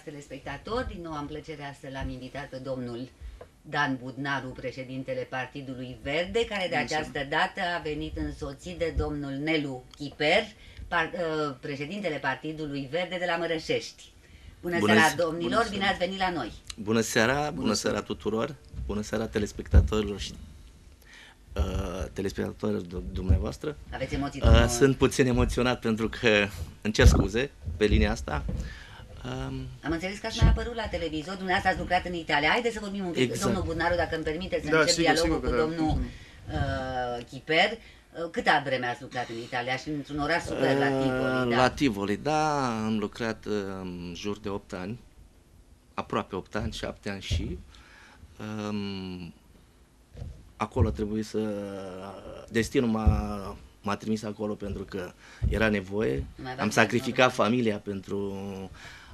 telespectatori, din nou am plăcerea să l-am invitat pe domnul Dan Budnaru, președintele Partidului Verde, care de această dată a venit însoțit de domnul Nelu Chiper, președintele Partidului Verde de la Mărășești. Bună seara, domnilor, bine ați venit la noi! Bună seara, bună seara tuturor, bună seara telespectatorilor și telespectatorilor dumneavoastră. Aveți emoții? Sunt puțin emoționat pentru că îmi cer scuze pe linia asta. Am înțeles că ați mai apărut la televizor, dumneavoastră ați lucrat în Italia. Haideți să vorbim un pic, exact. Domnul Budnaru, dacă îmi permiteți să încep dialogul cu domnul Chiper. Câtă vreme ați lucrat în Italia și într-un oraș super la Tivoli? La Tivoli, da, am lucrat în jur de 8 ani, aproape 8 ani, 7 ani și acolo trebuie să... Destinul m-a trimis acolo pentru că era nevoie, am sacrificat familia pentru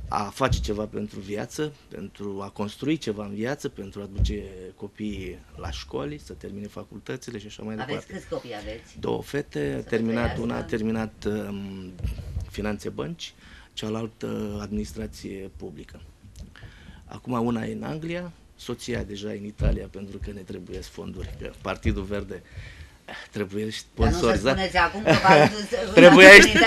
a face ceva pentru viață, pentru a construi ceva în viață, pentru a duce copiii la școli, să termine facultățile și așa mai departe. Aveți câți copii aveți? 2 fete, una a terminat finanțe bănci, cealaltă administrație publică. Acum una e în Anglia, soția deja e în Italia pentru că ne trebuie fonduri, că Partidul Verde trebuie sponsorizat. Dar nu să spuneți acum că trebuiește,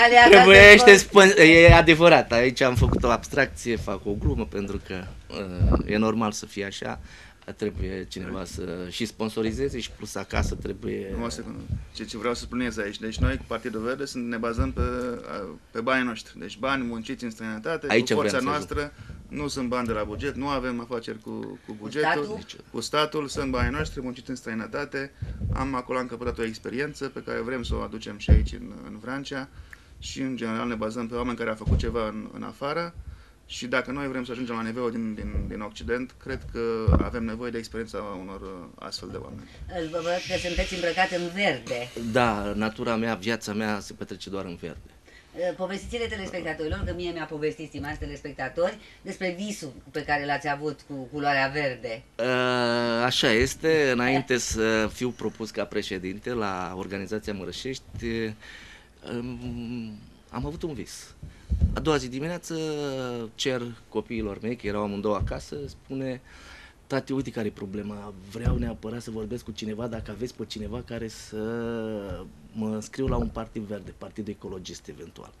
e adevărat, aici am făcut o abstracție, fac o glumă pentru că e normal să fie așa, trebuie cineva să și sponsorizeze și plus acasă trebuie... Ce vreau să spunez aici, deci noi cu Partidul Verde ne bazăm pe banii noștri, deci bani munciți în străinătate, aici cu forța noastră, nu sunt bani de la buget, nu avem afaceri cu bugetul, cu statul, sunt banii noștri munciți în străinătate, acolo am căpătat o experiență pe care vrem să o aducem și aici în Francia și în general ne bazăm pe oameni care au făcut ceva în afară. Și dacă noi vrem să ajungem la nivelul din Occident, cred că avem nevoie de experiența unor astfel de oameni. Văd că sunteți îmbrăcat în verde. Da, natura mea, viața mea se petrece doar în verde. Povestiți-le telespectatorilor, că mie mi-a povestit, stimați telespectatori, despre visul pe care l-ați avut cu culoarea verde. Așa este, înainte să fiu propus ca președinte la organizația Mărășești, am avut un vis. A doua zi dimineață cer copiilor mei, că erau amândouă acasă, spune: tati, uite care e problema, vreau neapărat să vorbesc cu cineva, dacă aveți pe cineva care să mă înscriu la un partid verde, partid ecologist eventual.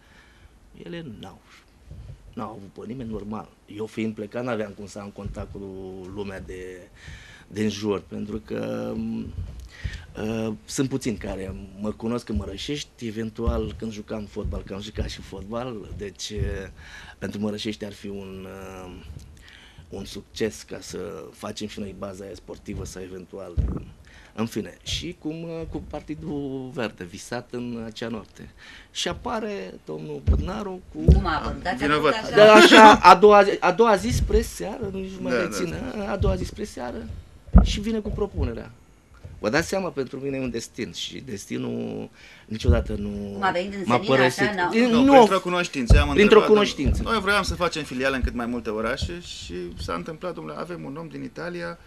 Ele n-au avut pe nimeni, normal. Eu fiind plecat, n-aveam cum să am contact cu lumea din jur, pentru că sunt puțini care mă cunosc în Mărășești, eventual când jucam fotbal, că am jucat și fotbal, deci pentru Mărășești ar fi un succes ca să facem și noi baza aia sportivă sau eventual, în fine, și cu Partidul Verde, visat în acea noapte. Și apare domnul Budnaru cu... Cum a apărut? Așa, a doua zi spre seară, nu mai reține, a doua zi spre seară și vine cu propunerea. Vă dați seama, pentru mine e un destin și destinul niciodată nu m-a părăsit. Printr-o cunoștință. Printr-o cunoștință. Noi vroiam să facem filiale în cât mai multe orașe și s-a întâmplat, domnule, avem un om din Italia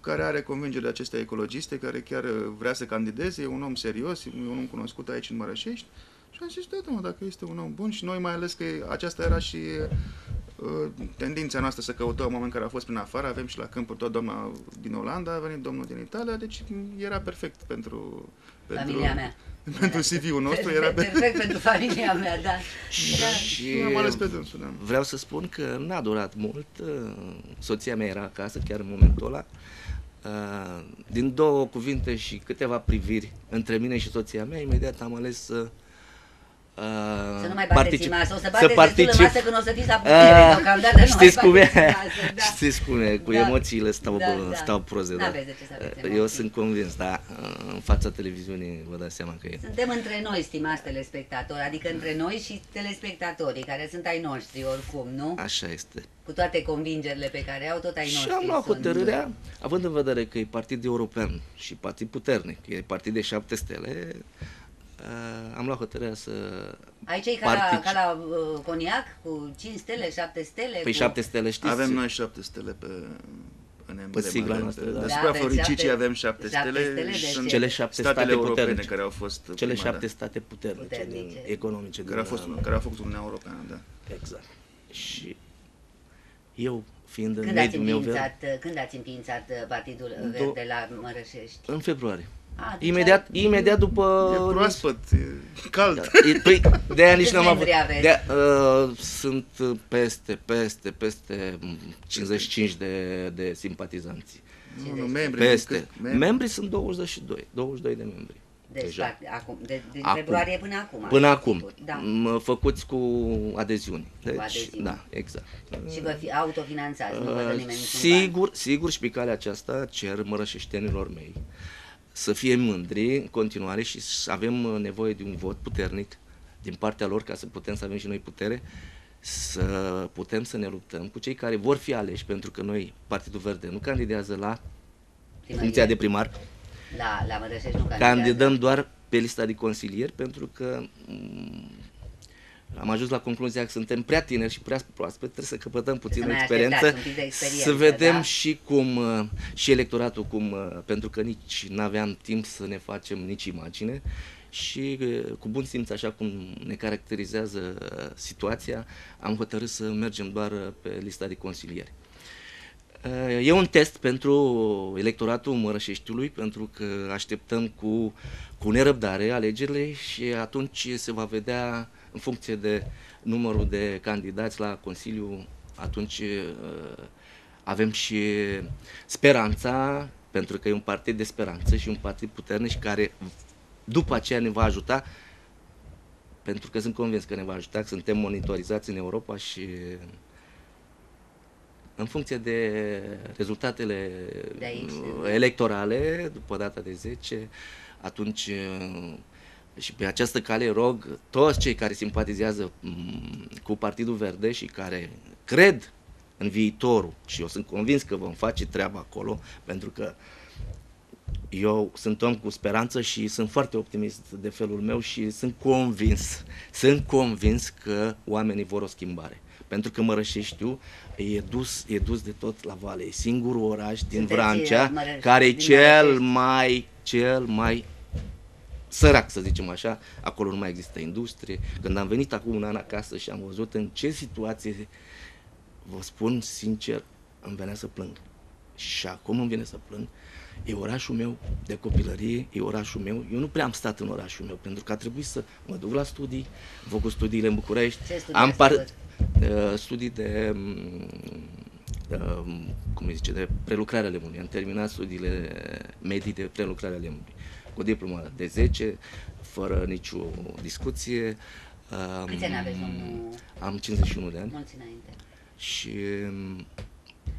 care are convingerile acestea ecologiste, care chiar vrea să candideze, e un om serios, e un om cunoscut aici în Mărășești. Și am zis, da, dacă este un om bun, și noi mai ales că aceasta era și tendința noastră să căutăm oameni care au fost prin afară, avem și la câmpul tot doamna din Olanda, a venit domnul din Italia, deci era perfect pentru familia mea. Pentru CV-ul nostru era perfect pentru familia mea, da. Și am ales pe dânsul, da. Vreau să spun că n-a durat mult, soția mea era acasă chiar în momentul ăla. Din 2 cuvinte și câteva priviri între mine și soția mea, imediat am ales să nu mai bateți masă, o să bateți destul în masă când o să fiți la putere, deocamdată nu știți mai bateți masă. Da. Știți cum e, cu emoțiile stau proze, da. Eu sunt convins, dar în fața televiziunii vă dați seama că e. Suntem între noi, stimați telespectatori, adică între noi și telespectatorii, care sunt ai noștri oricum, nu? Așa este. Cu toate convingerile pe care au, tot ai noștri. Și am luat hotărârea, având în vedere că e partid european și partid puternic, e partid de 7 stele, am luat hotărârea să aici e ca la coniac, cu 5 stele, 7 stele? Păi 7 stele, știți? Avem noi 7 stele în sigla noastră, da. Despre floricicii avem 7 stele, sunt cele 7 statele europene puternice, care au fost cele 7 state puternice. Economice, care au făcut Uniunea Europeană, da. Exact. Și Eu, fiind în mediul meu verde... Când ați înființat Partidul Verde la Mărășești? În februarie. Deci Imediat după... E proaspăt, e cald. Da. Păi, de-aia nici n-am avut... Sunt peste 55 de simpatizanți. Membrii sunt 22 de membri. Deci, de februarie până acum. Până acum, da. Făcuți cu adeziuni. Deci, da, exact. Și vă autofinanțați, nu vă dă nimeni sigur, și pe calea aceasta cer mărășeștenilor mei să fie mândri în continuare și să avem nevoie de un vot puternic din partea lor ca să putem să avem și noi putere, să putem să ne luptăm cu cei care vor fi aleși, pentru că noi, Partidul Verde, nu candidează la funcția de primar, la Mărășești nu candidăm doar pe lista de consilieri, pentru că am ajuns la concluzia că suntem prea tineri și prea proaspeți, trebuie să căpătăm puțină experiență, să vedem și cum, și electoratul cum, pentru că nici nu aveam timp să ne facem nici imagine și cu bun simț, așa cum ne caracterizează situația, am hotărât să mergem doar pe lista de consilieri. E un test pentru electoratul Mărășeștiului, pentru că așteptăm cu nerăbdare alegerile și atunci se va vedea, în funcție de numărul de candidați la Consiliu, atunci avem și speranța, pentru că e un partid de speranță și un partid puternic care după aceea ne va ajuta, pentru că sunt convins că ne va ajuta, că suntem monitorizați în Europa și în funcție de rezultatele electorale, după data de 10, atunci și pe această cale rog toți cei care simpatizează cu Partidul Verde și care cred în viitorul, și eu sunt convins că vom face treaba acolo, pentru că eu sunt om cu speranță și sunt foarte optimist de felul meu și sunt convins că oamenii vor o schimbare. Pentru că Mărășeștiul e dus de tot la vale. E singurul oraș din Vrancea care e cel mai sărac, să zicem așa. Acolo nu mai există industrie. Când am venit acum un an acasă și am văzut în ce situație, vă spun sincer, îmi venea să plâng. Și acum îmi vine să plâng. E orașul meu de copilărie, e orașul meu. Eu nu prea am stat în orașul meu, pentru că a trebuit să mă duc la studii, am făcut studiile în București. Studii de de prelucrare a lemnului. Am terminat studiile medii de prelucrare a lemnului cu diploma de 10, fără nicio discuție. Câți ani aveți, domnul? Am 51 de ani. Mulți înainte. Și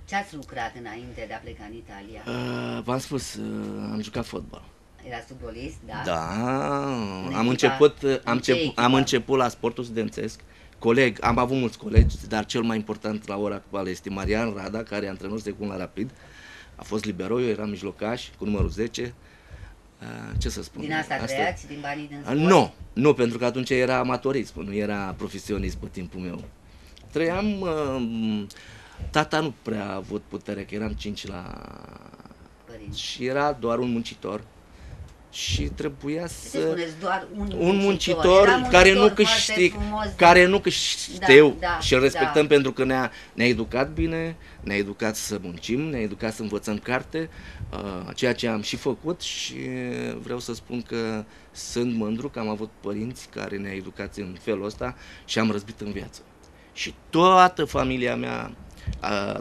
ce ați lucrat înainte de a pleca în Italia? V-am spus, am jucat fotbal. Erați futbolist, da? Da, am început la sportul studențesc. Am avut mulți colegi, dar cel mai important la ora actuală este Marian Rada, care e antrenor secund la Rapid. A fost libero, eu eram mijlocaș cu numărul 10. Ce să spun? Din asta trăiați? Din banii din sport? Nu, pentru că atunci era amatorism, nu era profesionism pe timpul meu. Trăiam, tata nu prea a avut putere, că eram 5 la părinți. Și era doar un muncitor. Și trebuia să... doar un muncitor care nu câștigă și îl respectăm pentru că ne-a educat bine, ne-a educat să muncim, ne-a educat să învățăm carte, ceea ce am și făcut și vreau să spun că sunt mândru că am avut părinți care ne-au educat în felul ăsta și am răzbit în viață. Și toată familia mea,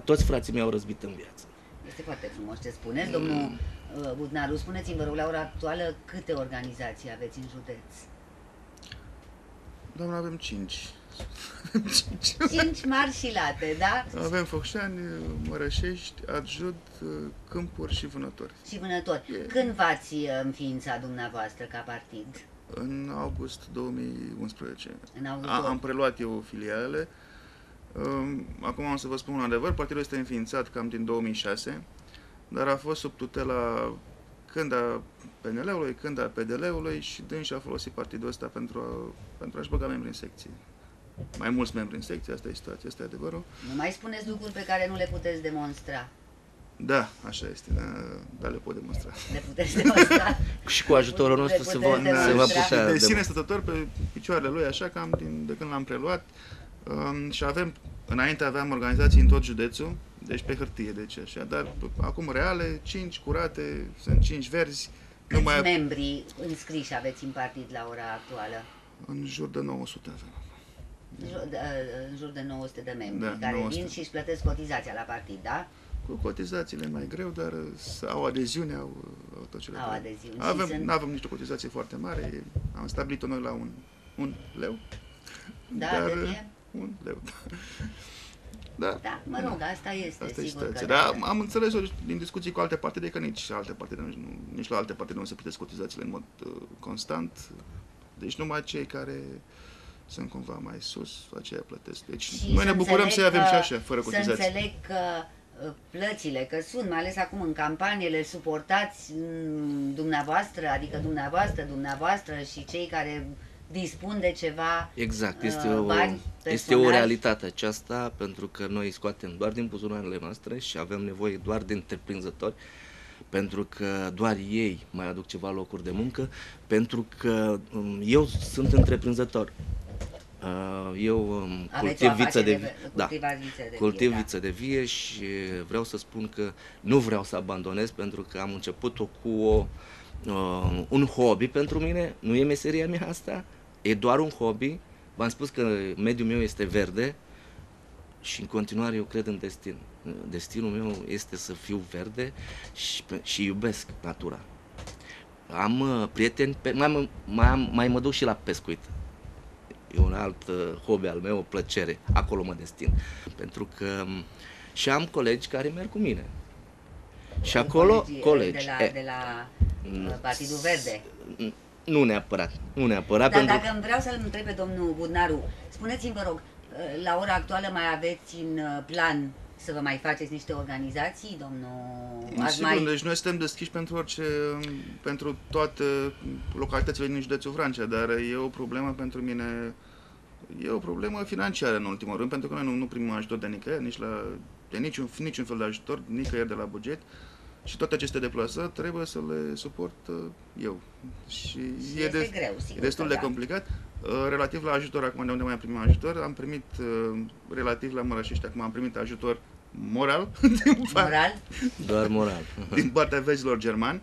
toți frații mei au răzbit în viață. Este foarte frumos ce spuneți, domnul Budnaru. Spuneți-mi, vă rog, la ora actuală, câte organizații aveți în județ? Doamne, avem 5. 5 mari și late, da? Avem Focșani, Mărășești, Adjud, Câmpuri și Vânători. Și Vânători. Când v-ați înființat dumneavoastră ca partid? În august 2011. În august am preluat eu filialele. Acum am să vă spun un adevăr, partidul este înființat cam din 2006, dar a fost sub tutela când a PNL-ului, când a PDL-ului și dânsi a folosit partidul ăsta pentru a-și băga membri în secție. Mai mulți membri în secție, asta e situația, asta e adevărul. Nu mai spuneți lucruri pe care nu le puteți demonstra. Da, așa este, dar le pot demonstra. Le puteți demonstra. Și cu ajutorul nostru se va putea de sine stătător pe picioarele lui, așa, cam de când l-am preluat. Și avem Înainte aveam organizații în tot județul, deci pe hârtie, deci așa, dar acum reale, 5 curate, sunt 5 verzi. Câți membri înscriși aveți în partid la ora actuală? În jur de 900 avem. În jur de 900 de membri, da, care 900. vin și își plătesc cotizația la partid, da? Cu cotizațiile mai greu, dar au adeziune, au tot ce le Au trebuie. adeziuni. Avem niște cotizație foarte mare, am stabilit-o noi la un leu. Da, dar, de un leu. Da, da, mă rog, asta este, asta e sigur că dar am înțeles din discuții cu alte partide că nici alte partide, nici la alte partide nu se plătesc cotizațiile în mod constant. Deci numai cei care sunt cumva mai sus, aceia plătesc. Deci și noi ne bucurăm să avem și așa, fără cotizații. Să înțeleg că plățile, că sunt, mai ales acum în campanie, le suportați dumneavoastră, adică dumneavoastră și cei care dispun de ceva exact, bani este o realitate aceasta, pentru că noi scoatem doar din buzunarele noastre și avem nevoie doar de întreprinzători, pentru că doar ei mai aduc ceva locuri de muncă, pentru că eu sunt întreprinzător. Eu cultiv viță de vie. Da, cultiv viță de vie și vreau să spun că nu vreau să abandonez, pentru că am început-o cu un hobby pentru mine, nu e meseria mea asta, e doar un hobby. V-am spus că mediul meu este verde și în continuare eu cred în destin. Destinul meu este să fiu verde și iubesc natura. Am prieteni, mai mă duc și la pescuit. E un alt hobby al meu, o plăcere. Acolo mă destin. Pentru că și am colegi care merg cu mine. Și acolo colegi. De la Partidul Verde. Nu neapărat. Dar pentru... dacă îmi vreau să-l întreb pe domnul Budnaru, spuneți-mi, vă rog, la ora actuală mai aveți în plan să vă mai faceți niște organizații, domnul? Sigur, deci noi suntem deschiși pentru toate localitățile din județul Vrancea, dar e o problemă pentru mine, e o problemă financiară în ultimul rând, pentru că noi nu primim ajutor de nicăieri, de niciun fel de ajutor, nicăieri de la buget. Și toate aceste deplasări trebuie să le suport eu. Și e greu, sigur, e destul de complicat. Relativ la ajutor, acum de unde mai primim ajutor, am primit relativ la Mărășești, acum am primit ajutor moral. Doar moral. Din partea vezilor germani.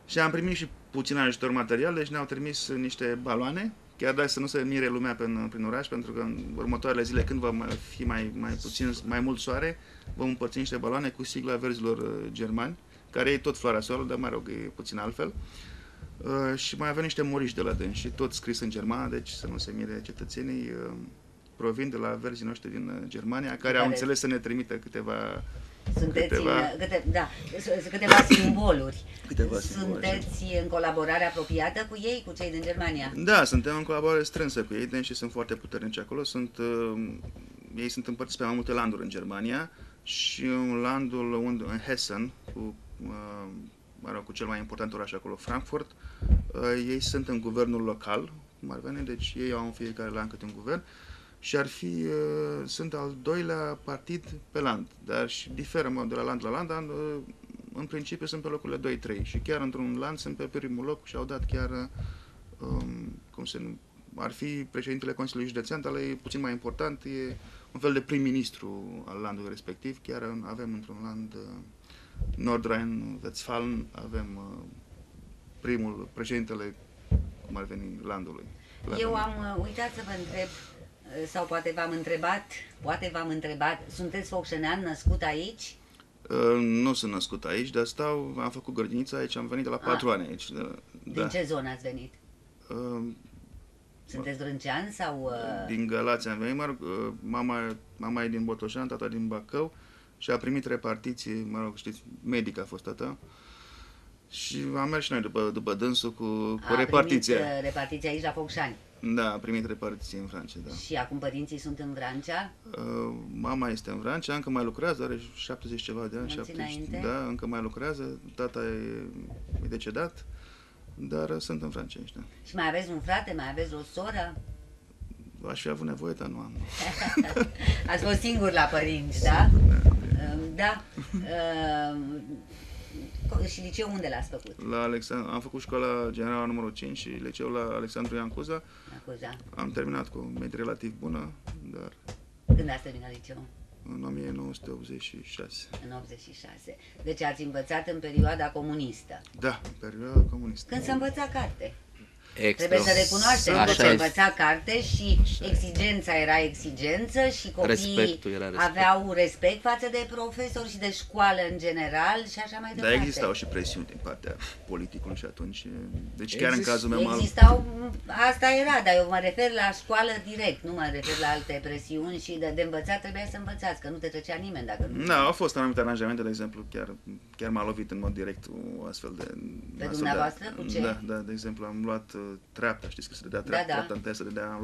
Și am primit și puțin ajutor material, deci ne-au trimis niște baloane, chiar dacă să nu se mire lumea prin oraș, pentru că în următoarele zile, când va fi mai mult soare, vom împărți niște baloane cu sigla verzilor germani, care e tot floarea soarelui, dar mă rog, e puțin altfel. Și mai avem niște moriși de la dânsi, și tot scris în germană, deci să nu se mire cetățenii, provin de la verzii noștri din Germania, care au înțeles să ne trimită câteva simboluri. Sunteți în colaborare apropiată cu ei, cu cei din Germania? Da, suntem în colaborare strânsă cu ei, și sunt foarte puternici acolo. Ei sunt împărțiți pe mai multe landuri în Germania și în landul în Hessen, cu cel mai important oraș acolo, Frankfurt, ei sunt în guvernul local, cum ar veni, deci ei au în fiecare land câte un guvern. Și sunt al doilea partid pe land, dar și diferă de la land la land, dar în principiu sunt pe locurile 2-3 și chiar într-un land sunt pe primul loc și au dat chiar, ar fi președintele Consiliului Județean, dar e puțin mai important, e un fel de prim-ministru al landului respectiv, chiar avem într-un land Nordrhein-Westfalen, avem președintele, cum ar veni, landului. Eu am uitat să vă întreb, sau poate v-am întrebat, sunteți focșenean, născut aici? Nu sunt născut aici, dar am făcut grădinița aici, am venit de la 4 ani aici. Din ce zonă ați venit? Sunteți drâncean sau... Din Galați am venit, mama e din Botoșani, tata din Bacău și a primit repartiții, știți, medic a fost tata. Și am mers și noi după dânsul cu repartiția. A primit repartiția aici la Focșani? Da, a primit repartiție în Vrancea, da. Și acum părinții sunt în Vrancea? Mama este în Vrancea, încă mai lucrează, are 70 ceva de ani. 70, da, încă mai lucrează, tata e decedat, dar sunt în Vrancea aici, da. Și mai aveți un frate, mai aveți o soră? Aș fi avut nevoie, dar nu am. Ați fost singur la părinți, da? Da. Și liceu unde l-ați făcut? Am făcut școala generală numărul 5 și liceul la Alexandru Ioan Cuza. Am terminat cu o medie relativ bună, dar Când ați terminat liceul? În 1986. În 86. Deci ați învățat în perioada comunistă. Da, în perioada comunistă. Când se învăța carte. Extra. Trebuie să recunoaștem că se Așa învăța carte și exigența era exigență și copiii aveau respect față de profesori și de școală în general și așa mai departe. Dar existau și presiuni din partea politicului și atunci, deci chiar în cazul meu... Existau, asta era, dar eu mă refer la școală direct, nu mă refer la alte presiuni și de învățat trebuia să învățați, că nu te trecea nimeni dacă nu... Da, au fost anumite aranjamente, de exemplu, chiar m-a lovit în mod direct o astfel de... Pe dumneavoastră? Cu ce? Da, de exemplu, am luat treapta, știți că se dădea treapta întâi se dădea,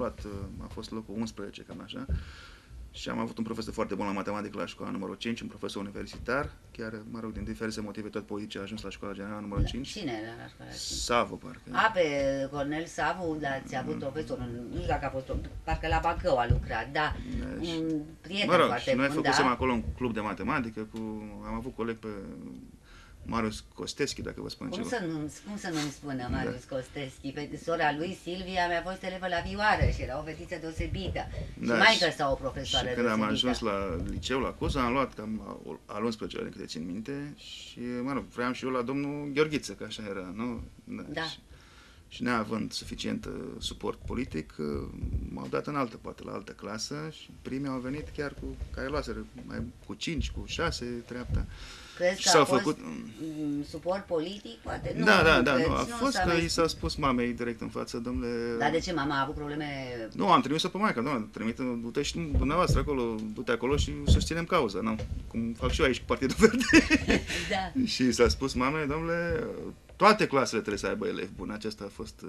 a fost locul 11, cam așa. Și am avut un profesor foarte bun la matematică la școala numărul 5, un profesor universitar, chiar, mă rog, din diverse motive tot politice a ajuns la școala generală numărul 5. Cine era la școala 5? Savu, parcă. Pe Cornel Savu, l-ați avut profesor, nu știu dacă a fost, parcă la Bacău a lucrat, da, un prieten foarte bun, noi făcusem acolo un club de matematică, am avut coleg pe Marius Costeschi, dacă vă spun ceva. Cum să nu-mi spună Marius Costeschi? Sora lui, Silvia, mi-a fost elevă la vioară și era o fetiță deosebită. Și maică sa o profesoară deosebită. Și când am ajuns la liceu, la Cuza, am luat cam al 11-lea, din câte țin minte, și, mă rog, vreau și eu la domnul Gheorghiță, că așa era, nu? Da. Și neavând suficient suport politic, m-au dat în altă, poate la altă clasă și primii au venit chiar care luaseră cu 5, cu 6 treapta. Crezi că a fost suport politic? Poate nu. Da, a fost că i s-a spus mamei direct în față, domnule... Dar de ce mama a avut probleme? Nu, am trimis-o pe maica, doamne, du-te și dumneavoastră acolo, du-te acolo și susținem cauza, nu? Cum fac și eu aici cu Partidul Verde. Da. Și s-a spus mamei, domnule, toate clasele trebuie să aibă elevi buni. Acesta a fost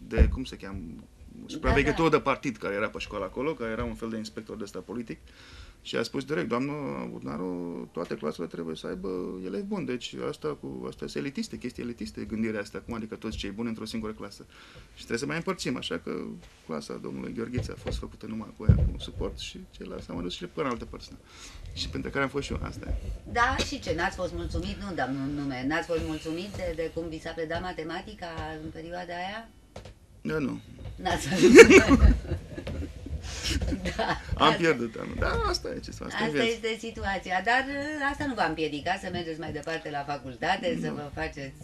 de, cum se cheamă, supraveghetorul de partid care era pe școală acolo, care era un fel de inspector de ăsta politic. Și a spus direct, doamnă Budnaru, toate clasele trebuie să aibă elevi buni. Deci asta este elitiste, chestii elitiste, gândirea asta, cum adică toți cei buni într-o singură clasă. Și trebuie să mai împărțim, așa că clasa domnului Gheorghiță a fost făcută numai cu ea, cu suport și ceilalți s-au mai dus și până în alte părți. Și pentru care am fost și eu, asta e. Da, și ce, n-ați fost mulțumit, nu dăm nume, n-ați fost mulțumit de cum vi s-a predat matematica în perioada aia? Da, nu. N-ați Da, am pierdut anul. Da, asta e ce să fac. Asta este situația, dar asta nu v-a împiedicat să mergeți mai departe la facultate,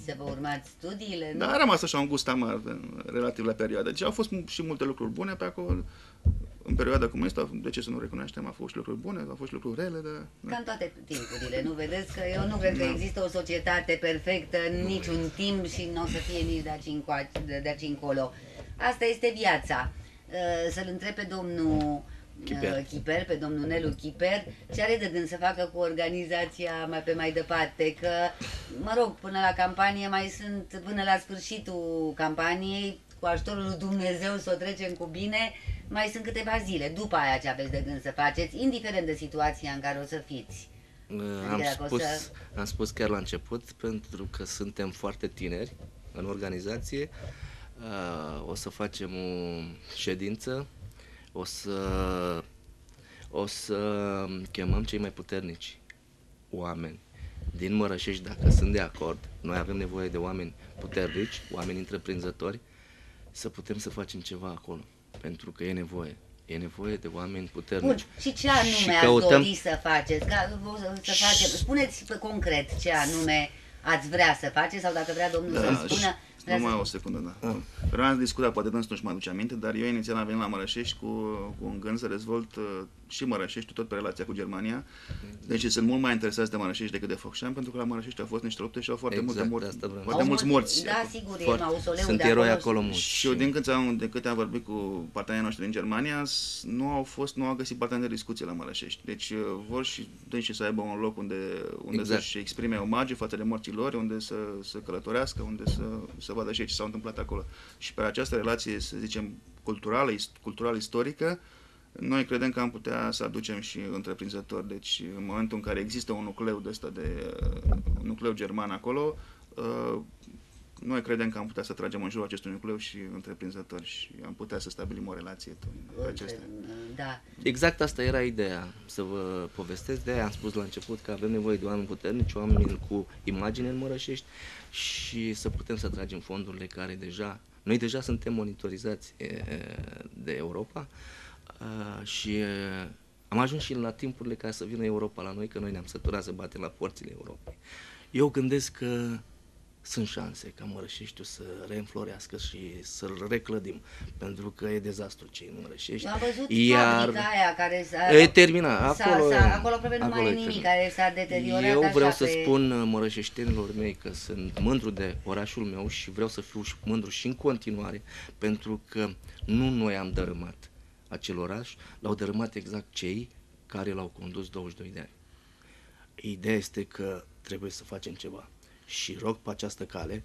să vă urmați studiile, nu? Da, a rămas așa un gust amar relativ la perioada. Deci au fost și multe lucruri bune pe acolo. În perioada comunistă, de ce să nu recunoaștem, au fost și lucruri bune, au fost și lucruri rele, dar... Ca în toate timpurile, nu vedeți că eu nu cred că există o societate perfectă în niciun timp și nu o să fie nici de aici încolo. Asta este viața. Să-l întreb pe domnul Chiper, pe domnul Nelu Chiper, ce are de gând să facă cu organizația mai departe, că, mă rog, până la campanie până la sfârșitul campaniei, cu ajutorul lui Dumnezeu să o trecem cu bine, mai sunt câteva zile, după aia ce aveți de gând să faceți, indiferent de situația în care o să fiți. Am spus chiar la început, pentru că suntem foarte tineri în organizație, o să facem o ședință, o să chemăm cei mai puternici oameni din Mărășești, dacă sunt de acord. Noi avem nevoie de oameni puternici, oameni întreprinzători, să putem să facem ceva acolo, pentru că e nevoie de oameni puternici. Bun. Și ce anume ați dori să faceți? Spuneți concret ce anume ați vrea să faceți sau dacă vrea domnul să spună. Numai o secundă, da. Vreau să discuta, poate dânsul nu-și mă aduce aminte, dar eu inițial am venit la Mărășești cu un gând să dezvolt și Mărășești, tot pe relația cu Germania. Deci sunt mult mai interesați de Mărășești decât de Focșani, pentru că la Mărășești au fost niște lupte și au foarte multe morți. Foarte mulți morți. Da, sigur, e mausoleul sunt de eroi acolo. mulți. Și eu de câte am vorbit cu partenerii noștri din Germania, nu au găsit parteneri de discuție la Mărășești. Deci vor și dânsi să aibă un loc unde să-și exprime omagiu față de morții lor, unde să călătorească, unde să vadă și ce s-a întâmplat acolo. Și pe această relație, să zicem, cultural-istorică, noi credem că am putea să aducem și întreprinzători. Deci, în momentul în care există un nucleu german acolo, noi credem că am putea să tragem în jurul acestui nucleu și întreprinzători și am putea să stabilim o relație pe acestea. Da. Exact asta era ideea, să vă povestesc. De aia am spus la început că avem nevoie de oameni puternici, oameni cu imagine în Mărășești și să putem să tragem fondurile care noi deja suntem monitorizați de Europa. Și am ajuns și la timpurile ca să vină Europa la noi, că noi ne-am săturat să batem la porțile Europei. Eu gândesc că sunt șanse ca Mărășeștiul să reînflorească și să-l reclădim, pentru că e dezastru ce e în Mărășești. Eu am văzut fabrica aia care s-a... E terminat, acolo aproape nu mai e nimic, care s-a deteriorat. Eu vreau așa să spun mărășeștenilor mei că sunt mândru de orașul meu și vreau să fiu mândru și în continuare, pentru că nu noi am dărâmat acel oraș, l-au dărâmat exact cei care l-au condus 22 de ani. Ideea este că trebuie să facem ceva. Și rog pe această cale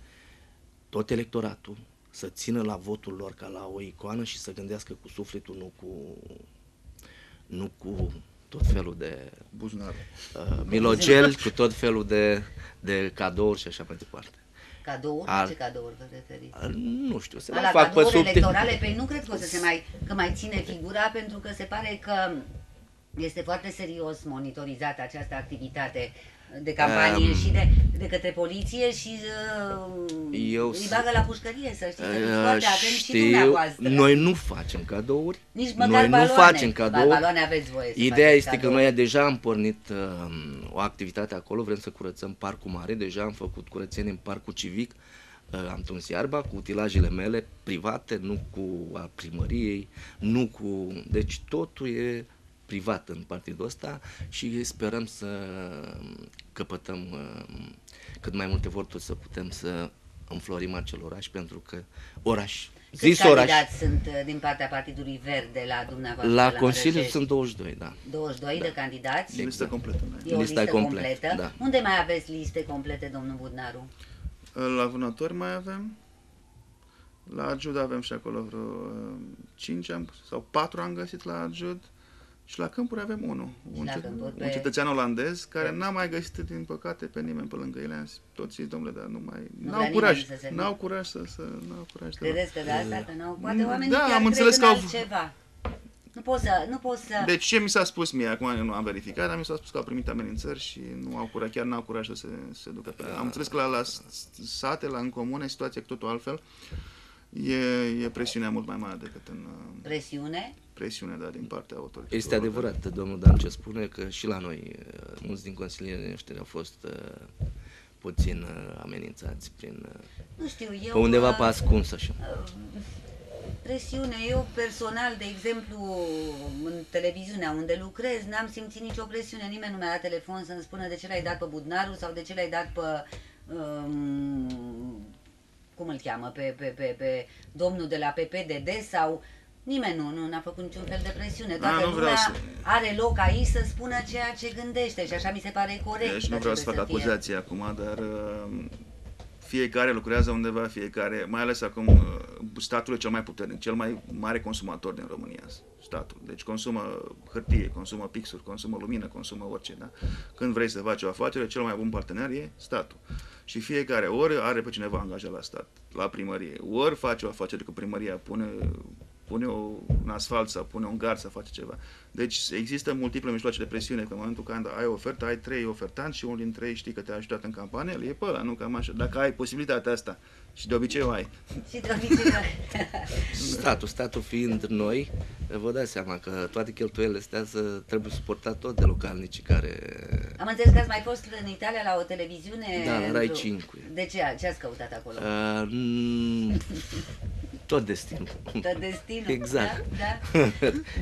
tot electoratul să țină la votul lor ca la o icoană și să gândească cu sufletul, nu cu tot felul de buzunar, milogel, cu tot felul de cadouri și așa mai departe. Cadouri? Ce cadouri vă referiți? Nu știu, se mai fac pe cadouri sub... electorale? Păi nu cred că o să că mai ține figura, pentru că se pare că este foarte serios monitorizată această activitate de campanie și de către poliție și îi bagă la pușcărie, să știți, foarte atent și dumneavoastră. Noi nu facem cadouri, nici măcar balone. Nu facem cadouri. Balone aveți voie să Ideea este cadouri. că noi deja am pornit o activitate acolo, vrem să curățăm Parcul Mare, deja am făcut curățenie în Parcul Civic, am tuns iarba cu utilajele mele private, nu cu a primăriei, deci totul e privat în partidul ăsta și sperăm să căpătăm cât mai multe voturi, să putem să înflorim acel oraș, pentru că Câți candidați sunt din partea Partidului Verde la dumneavoastră? La Consiliu sunt 22, da. 22 de candidați? E listă completă. E o listă completă. completă. Da. Unde mai aveți liste complete, domnul Budnaru? La Vânători mai avem. La Adjud avem și acolo vreo 5 sau 4 am găsit la Adjud. Și la Câmpuri avem unul, un cetățean olandez care n-a mai găsit, din păcate, pe nimeni pe lângă ele. Toți zis, domnule, dar n-au curaj să Credeți că de asta? Că n-au? Poate oamenii da, chiar am înțeles cred că în altceva. Nu poți să... Deci ce mi s-a spus mie, acum nu am verificat, dar mi s-a spus că au primit amenințări și chiar n-au curaj să se ducă pe... Am înțeles că la sate, în comune, situația cu totul altfel. E presiunea mult mai mare decât în... Presiune, da, din partea autorităților. Este adevărat, domnul Dan, ce spune, că și la noi mulți din consilierii noștri au fost puțin amenințați prin... Nu știu, eu... Pe undeva pe ascuns, așa. Presiune, eu personal, de exemplu, în televiziunea unde lucrez, n-am simțit nicio presiune, nimeni nu mi-a dat telefon să-mi spună de ce l-ai dat pe Budnaru sau de ce l-ai dat pe... cum îl cheamă, pe domnul de la PPDD sau... Nimeni nu a făcut niciun fel de presiune. Toată lumea are loc aici să spună ceea ce gândește și așa mi se pare corect. Deci nu vreau să fac acuzații acum, dar fiecare lucrează undeva, mai ales acum statul e cel mai puternic, cel mai mare consumator din România, statul. Deci consumă hârtie, consumă pixuri, consumă lumină, consumă orice. Da? Când vrei să faci o afacere, cel mai bun partener e statul. Și fiecare ori are pe cineva angajat la stat, la primărie. Ori face o afacere cu primăria, pune un asfalt sau pune un gard să face ceva. Deci există multiple mijloace de presiune, că în momentul când ai ofertă, ai 3 ofertanți și unul dintre ei știi că te-a ajutat în campanie, el e pe ăla, nu cam așa. Dacă ai posibilitatea asta, și de obicei o ai. Și de obicei Statul fiind noi, vă dați seama că toate cheltuielile astea trebuie suportat tot de localnicii care... Am înțeles că ați mai fost în Italia la o televiziune... Da, la Rai 5. De ce ați căutat acolo? Tot destinul. Tot destinul, exact. Da.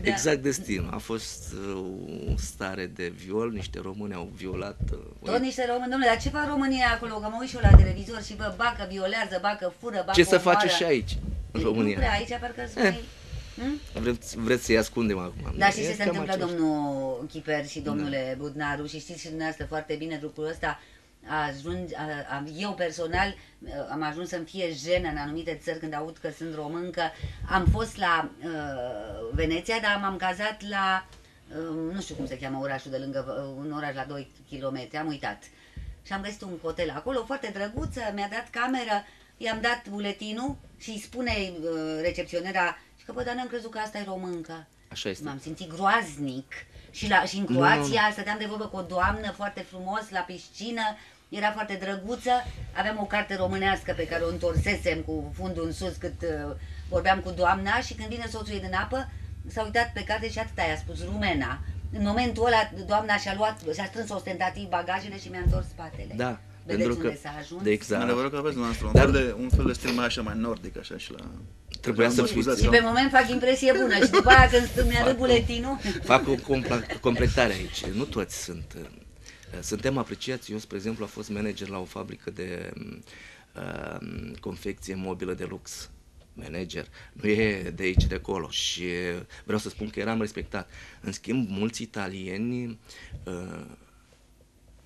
Exact destinul. A fost o stare de viol, niște români au violat... Tot niște români, domnule, dar ce fac România acolo? Că mă uit și eu la televizor și vă bacă, violează, bacă, fură, bacă, ce să face și aici, în România? Nu prea, aici parcă spui... Vreți să-i ascundem acum. Dar știți ce se întâmplă, domnul Chiper și domnule Budnaru, și știți și dumneavoastră foarte bine lucrul ăsta, eu personal am ajuns să-mi fie jenă în anumite țări când aud că sunt româncă. Am fost la Veneția, dar m-am cazat la, nu știu cum se cheamă orașul de lângă, un oraș la 2 km, am uitat. Și am găsit un hotel acolo, foarte drăguță, mi-a dat cameră, i-am dat buletinul și îi spune recepționera, că bă, dar n-am crezut că asta e româncă. Așa este. M-am simțit groaznic. Și în Croația stăteam de vorbă cu o doamnă foarte frumos la piscină, era foarte drăguță, aveam o carte românească pe care o întorsesem cu fundul în sus cât vorbeam cu doamna și când vine soțul ei din apă, s-a uitat pe carte și atât i-a spus rumena. În momentul ăla, doamna și-a strâns ostentativ bagajele și mi-a întors spatele. Da. Vedeți pentru unde s-a ajuns? Exact. Adevărul că aveți noastră un fel de stil mai așa, mai nordic, așa și la... Trebuia să fiți. Și pe moment fac impresie bună și după aia când mi-a dat buletinul... Fac o completare aici. Nu toți sunt. Suntem apreciați. Eu, spre exemplu, am fost manager la o fabrică de confecție mobilă de lux. Manager. Nu e de aici, de acolo. Și vreau să spun că eram respectat. În schimb, mulți italieni...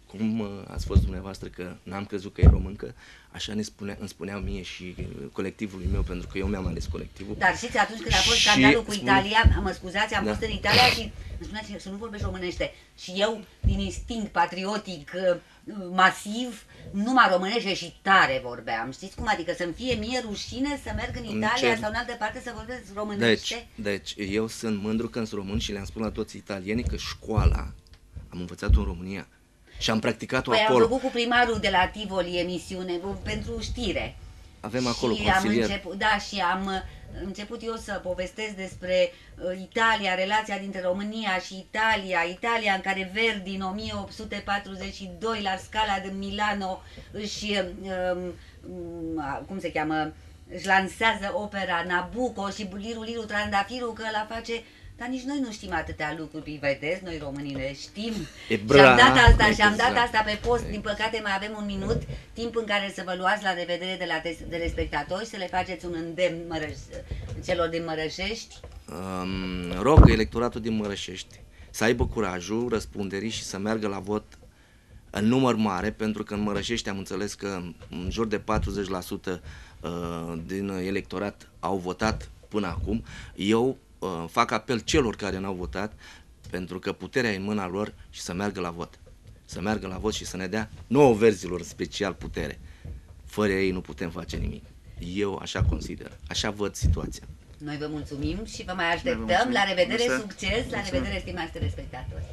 cum ați fost dumneavoastră că n-am crezut că e româncă, așa îmi spuneau mie și colectivului meu, pentru că eu mi-am ales colectivul. Dar știți, atunci când a fost scandalul cu Italia, mă scuzați, am fost în Italia și îmi spuneați să nu vorbești românește. Și eu, din instinct patriotic masiv, numai românește și tare vorbeam. Știți cum? Adică să-mi fie mie rușine să merg în Italia sau în altă parte să vorbesc românește. Deci, eu sunt mândru că sunt român și le-am spus la toți italienii că școala am învățat-o în România. Și am practicat-o acolo. Am făcut cu primarul de la Tivoli emisiune pentru știre. Avem acolo și consilier. și am început eu să povestesc despre Italia, relația dintre România și Italia în care Verdi în 1842 la Scala de Milano cum se cheamă, își lansează opera Nabucco și Liru Trandafiru că la face. Dar nici noi nu știm atâtea lucruri, vedeți, noi românii le știm. Și am dat asta pe post, din păcate mai avem un minut, timp în care să vă luați la revedere de respectatori, să le faceți un îndemn celor din Mărășești. Rog electoratul din Mărășești să aibă curajul, răspunderii și să meargă la vot în număr mare, pentru că în Mărășești am înțeles că în jur de 40% din electorat au votat până acum. Eu fac apel celor care n-au votat, pentru că puterea e în mâna lor și să meargă la vot. Să meargă la vot și să ne dea nouă verzilor special putere. Fără ei nu putem face nimic. Eu așa consider, așa văd situația. Noi vă mulțumim și vă mai așteptăm. La revedere, succes, la revedere, stimați telespectatori.